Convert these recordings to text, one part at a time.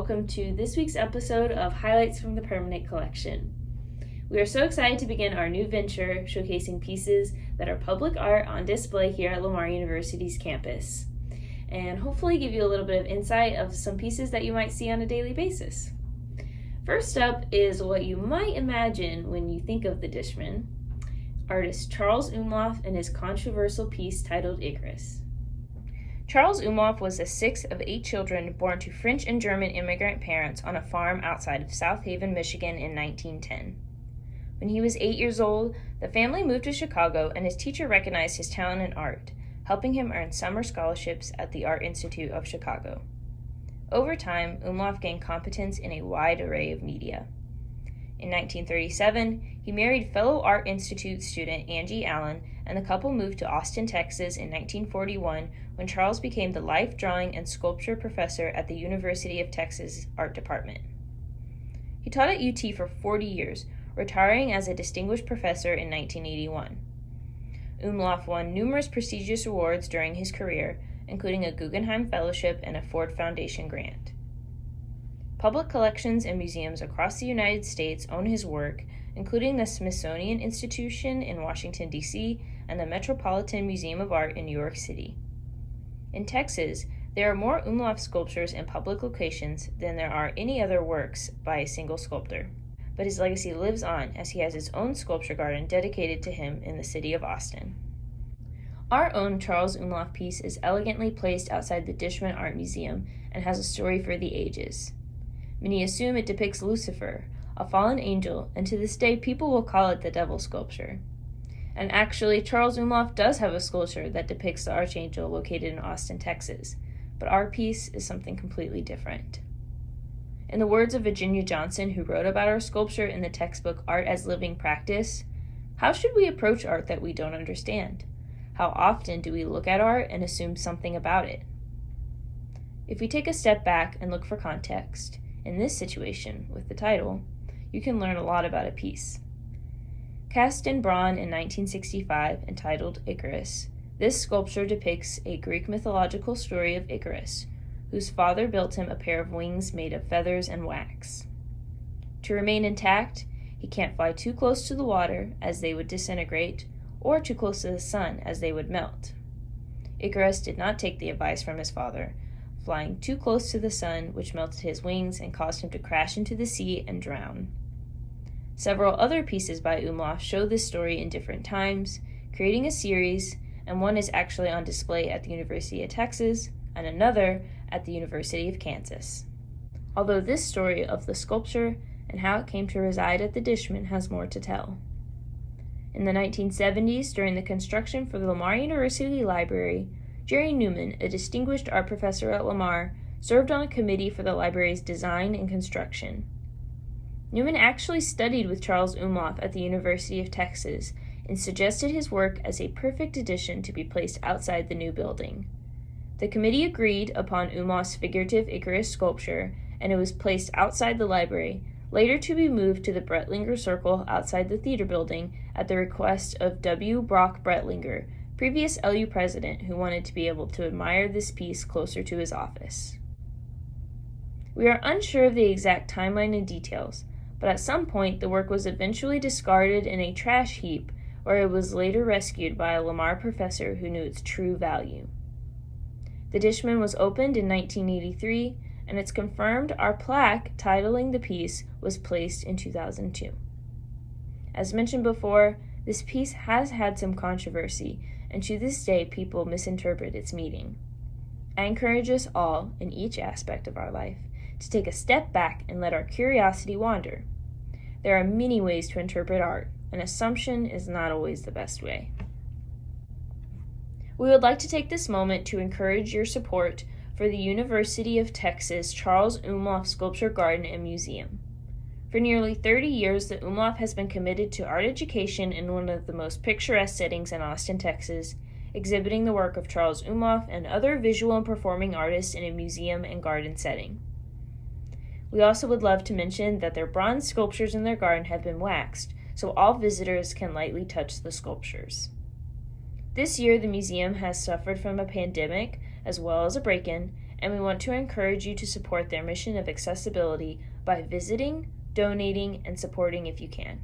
Welcome to this week's episode of Highlights from the Permanent Collection. We are so excited to begin our new venture showcasing pieces that are public art on display here at Lamar University's campus, and hopefully give you a little bit of insight of some pieces that you might see on a daily basis. First up is what you might imagine when you think of the Dishman, artist Charles Umlauf and his controversial piece titled Icarus. Charles Umlauf was the sixth of 8 children born to French and German immigrant parents on a farm outside of South Haven, Michigan in 1910. When he was 8 years old, the family moved to Chicago and his teacher recognized his talent in art, helping him earn summer scholarships at the Art Institute of Chicago. Over time, Umlauf gained competence in a wide array of media. In 1937, he married fellow Art Institute student Angie Allen, and the couple moved to Austin, Texas in 1941 when Charles became the life drawing and sculpture professor at the University of Texas Art Department. He taught at UT for 40 years, retiring as a distinguished professor in 1981. Umlauf won numerous prestigious awards during his career, including a Guggenheim Fellowship and a Ford Foundation grant. Public collections and museums across the United States own his work, including the Smithsonian Institution in Washington, D.C., and the Metropolitan Museum of Art in New York City. In Texas, there are more Umlauf sculptures in public locations than there are any other works by a single sculptor. But his legacy lives on as he has his own sculpture garden dedicated to him in the city of Austin. Our own Charles Umlauf piece is elegantly placed outside the Dishman Art Museum and has a story for the ages. Many assume it depicts Lucifer, a fallen angel, and to this day people will call it the Devil sculpture. And actually, Charles Umlauf does have a sculpture that depicts the Archangel located in Austin, Texas, but our piece is something completely different. In the words of Virginia Johnson, who wrote about our sculpture in the textbook Art as Living Practice, how should we approach art that we don't understand? How often do we look at art and assume something about it? If we take a step back and look for context, in this situation, with the title, you can learn a lot about a piece. Cast in bronze in 1965, entitled Icarus, this sculpture depicts a Greek mythological story of Icarus, whose father built him a pair of wings made of feathers and wax. To remain intact, he can't fly too close to the water, as they would disintegrate, or too close to the sun, as they would melt. Icarus did not take the advice from his father, flying too close to the sun, which melted his wings and caused him to crash into the sea and drown. Several other pieces by Umlauf show this story in different times, creating a series, and one is actually on display at the University of Texas, and another at the University of Kansas. Although this story of the sculpture and how it came to reside at the Dishman has more to tell. In the 1970s, during the construction for the Lamar University Library, Jerry Newman, a distinguished art professor at Lamar, served on a committee for the library's design and construction. Newman actually studied with Charles Umlauf at the University of Texas and suggested his work as a perfect addition to be placed outside the new building. The committee agreed upon Umlauf's figurative Icarus sculpture, and it was placed outside the library, later to be moved to the Brettlinger Circle outside the theater building at the request of W. Brock Brettlinger, previous LU president, who wanted to be able to admire this piece closer to his office. We are unsure of the exact timeline and details, but at some point the work was eventually discarded in a trash heap, where it was later rescued by a Lamar professor who knew its true value. The Dishman was opened in 1983, and it's confirmed our plaque titling the piece was placed in 2002. As mentioned before, this piece has had some controversy, and to this day people misinterpret its meaning. I encourage us all, in each aspect of our life, to take a step back and let our curiosity wander. There are many ways to interpret art. An assumption is not always the best way. We would like to take this moment to encourage your support for the University of Texas Charles Umlauf Sculpture Garden and Museum. For nearly 30 years, the Umlauf has been committed to art education in one of the most picturesque settings in Austin, Texas, exhibiting the work of Charles Umlauf and other visual and performing artists in a museum and garden setting. We also would love to mention that their bronze sculptures in their garden have been waxed, so all visitors can lightly touch the sculptures. This year, the museum has suffered from a pandemic as well as a break-in, and we want to encourage you to support their mission of accessibility by visiting, donating, and supporting if you can.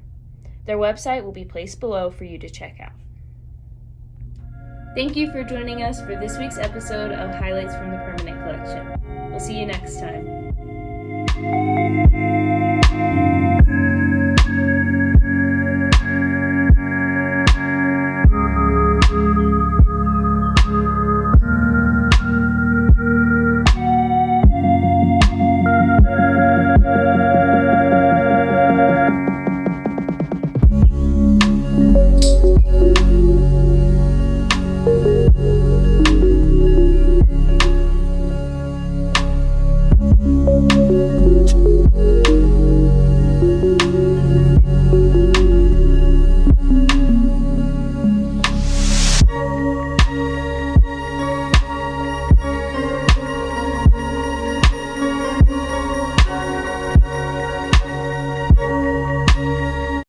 Their website will be placed below for you to check out. Thank you for joining us for this week's episode of Highlights from the Permanent Collection. We'll see you next time.